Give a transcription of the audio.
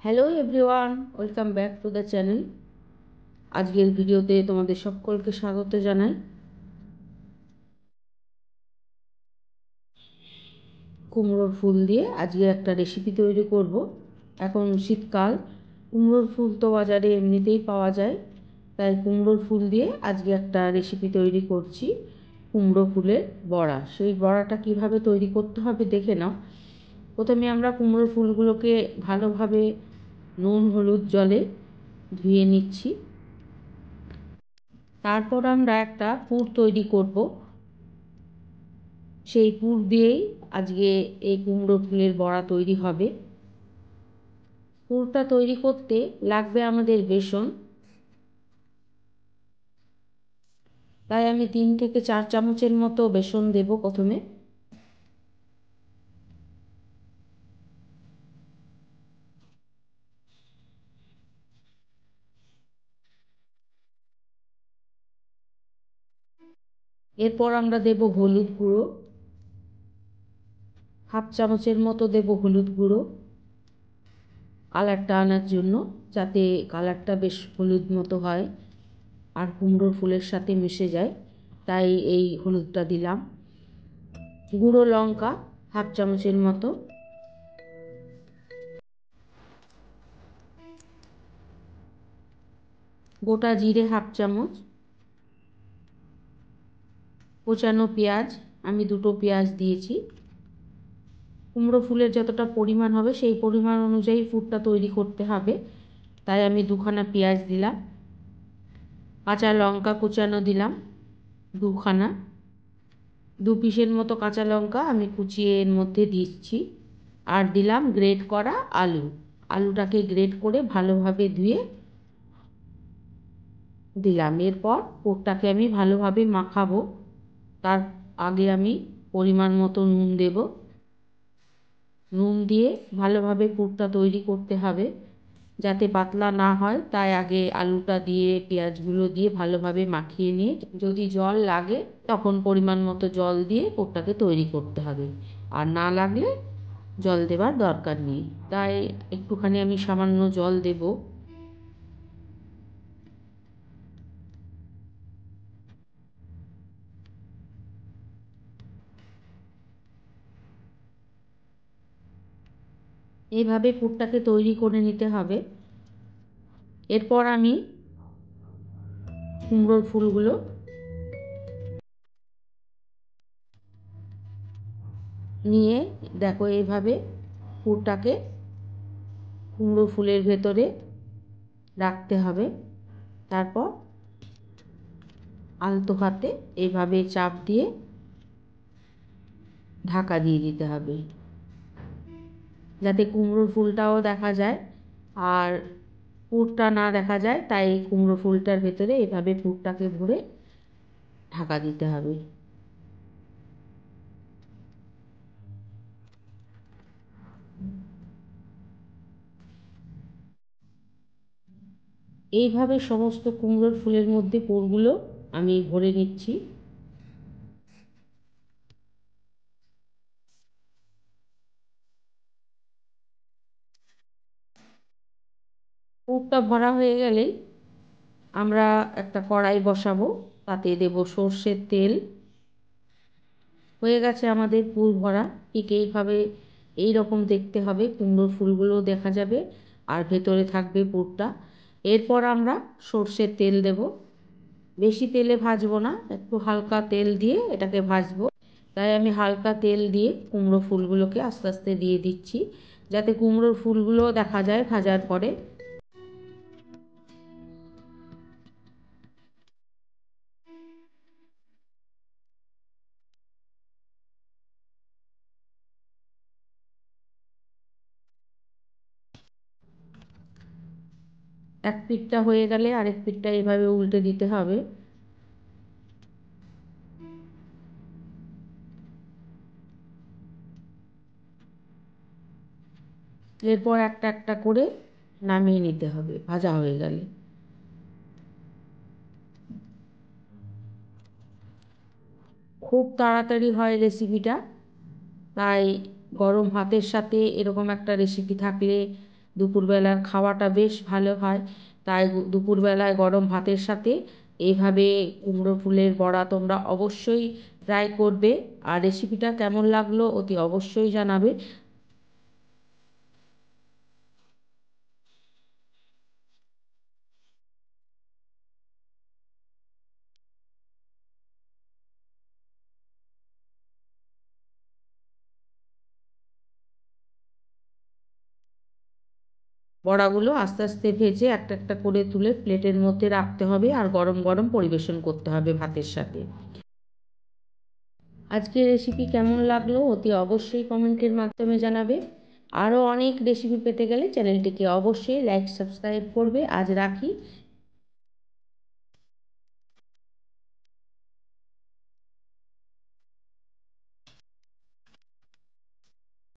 Hello everyone, welcome back to the channel. আজকের ভিডিওতে তোমাদের সকলকে স্বাগত জানাই। কুমড়োর ফুল দিয়ে আজকে একটা রেসিপি তৈরি করব। এখন শীতকাল, কুমড়োর ফুল তো বাজারে এমনিতেই পাওয়া যায়, তাই কুমড়োর ফুল দিয়ে আজকে একটা রেসিপি তৈরি করছি, কুমড়ো ফুলের বড়া। সেই বড়াটা কিভাবে তৈরি করতে হবে দেখে নাও। প্রথমে আমরা কুমড়োর ফুলগুলোকে ভালোভাবে নুন হলুদ জলে ধুয়ে নিচ্ছি। তারপর আমরা একটা পুর তৈরি করব। সেই পুর দিয়েই আজকে এই কুমড়ো ফুলের বড়া তৈরি হবে। পুরটা তৈরি করতে লাগবে আমাদের বেসন, তাই আমি 3 থেকে 4 চামচের মতো বেসন দেব প্রথমে। এরপর আমরা দেব হলুদ গুঁড়ো, হাফ চামচের মতো দেব হলুদ গুঁড়ো, কালারটা আনার জন্য, যাতে কালারটা বেশ হলুদ মতো হয় আর কুমড়োর ফুলের সাথে মিশে যায়, তাই এই হলুদটা দিলাম। গুঁড়ো লঙ্কা হাফ চামচের মতো, গোটা জিরে হাফ চামচ, কোচানো পেঁয়াজ, আমি 2টো পেঁয়াজ দিয়েছি। কুমড়ো ফুলের যতটা পরিমাণ হবে সেই পরিমাণ অনুযায়ী পুরটা তৈরি করতে হবে, তাই আমি 2খানা পেঁয়াজ দিলাম। কাঁচা লঙ্কা কোচানো দিলাম 2খানা, 2 পিসের মতো কাঁচা লঙ্কা আমি কুচিয়ে এর মধ্যে দিচ্ছি। আর দিলাম গ্রেট করা আলু। আলুটাকে গ্রেট করে ভালোভাবে ধুয়ে দিলাম। এরপর পুরটাকে আমি ভালোভাবে মাখাবো। তার আগে আমি পরিমাণ মতো নুন দেব। নুন দিয়ে ভালোভাবে পুরটা তৈরি করতে হবে, যাতে পাতলা না হয়, তাই আগে আলুটা দিয়ে পেঁয়াজগুলো দিয়ে ভালোভাবে মাখিয়ে নিয়ে যদি জল লাগে তখন পরিমাণ মতো জল দিয়ে পুরটাকে তৈরি করতে হবে, আর না লাগলে জল দেবার দরকার নেই। তাই একটুখানি আমি সামান্য জল দেব। এইভাবে পুরটাকে তৈরি করে নিতে হবে। এরপর আমি কুমড়োর ফুলগুলো নিয়ে দেখো, এইভাবে পুরটাকে কুমড়ো ফুলের ভেতরে রাখতে হবে। তারপর আলতো হাতে এইভাবে চাপ দিয়ে ঢাকা দিয়ে দিতে হবে, যাতে কুমড়োর ফুলটাও দেখা যায় আর পুরটা না দেখা যায়, তাই কুমড়ো ফুলটার ভেতরে এভাবে পুরটাকে ভরে ঢাকা দিতে হবে। এইভাবে সমস্ত কুমড়োর ফুলের মধ্যে পুরগুলো আমি ভরে নিচ্ছি। পুরটা ভরা হয়ে গেলেই আমরা একটা কড়াই বসাবো, তাতে দেব সর্ষের তেল। হয়ে গেছে আমাদের পুর ভরা। ঠিক এইভাবে এই রকম দেখতে হবে, কুমড়োর ফুলগুলোও দেখা যাবে আর ভেতরে থাকবে পুরটা। এরপর আমরা সর্ষের তেল দেব। বেশি তেলে ভাজবো না, একটু হালকা তেল দিয়ে এটাকে ভাজবো, তাই আমি হালকা তেল দিয়ে কুমড়ো ফুলগুলোকে আস্তে আস্তে দিয়ে দিচ্ছি, যাতে কুমড়োর ফুলগুলোও দেখা যায় ভাজার পরে। এক পিঠটা হয়ে গেলে আরেক পিঠটা এভাবে উল্টে দিতে হবে। এরপর একটা একটা করে নামিয়ে নিতে হবে ভাজা হয়ে গেলে। খুব তাড়াতাড়ি হয় রেসিপিটা, তাই গরম ভাতের সাথে এরকম একটা রেসিপি থাকলে দুপুরবেলার খাওয়াটা বেশ ভালো হয়। তাই দুপুরবেলায় গরম ভাতের সাথে এইভাবে কুমড়ো ফুলের বড়া তোমরা অবশ্যই ট্রাই করবে। আর রেসিপিটা কেমন লাগলো অতি অবশ্যই জানাবে। বড়াগুলো আস্তে আস্তে ভেজে একটা একটা করে তুলে প্লেটের মধ্যে রাখতে হবে আর গরম গরম পরিবেশন করতে হবে ভাতের সাথে। আজকের রেসিপি কেমন লাগলো অতি অবশ্যই কমেন্টের মাধ্যমে জানাবে। আরও অনেক রেসিপি পেতে গেলে চ্যানেলটিকে অবশ্যই লাইক সাবস্ক্রাইব করবে। আজ রাখি।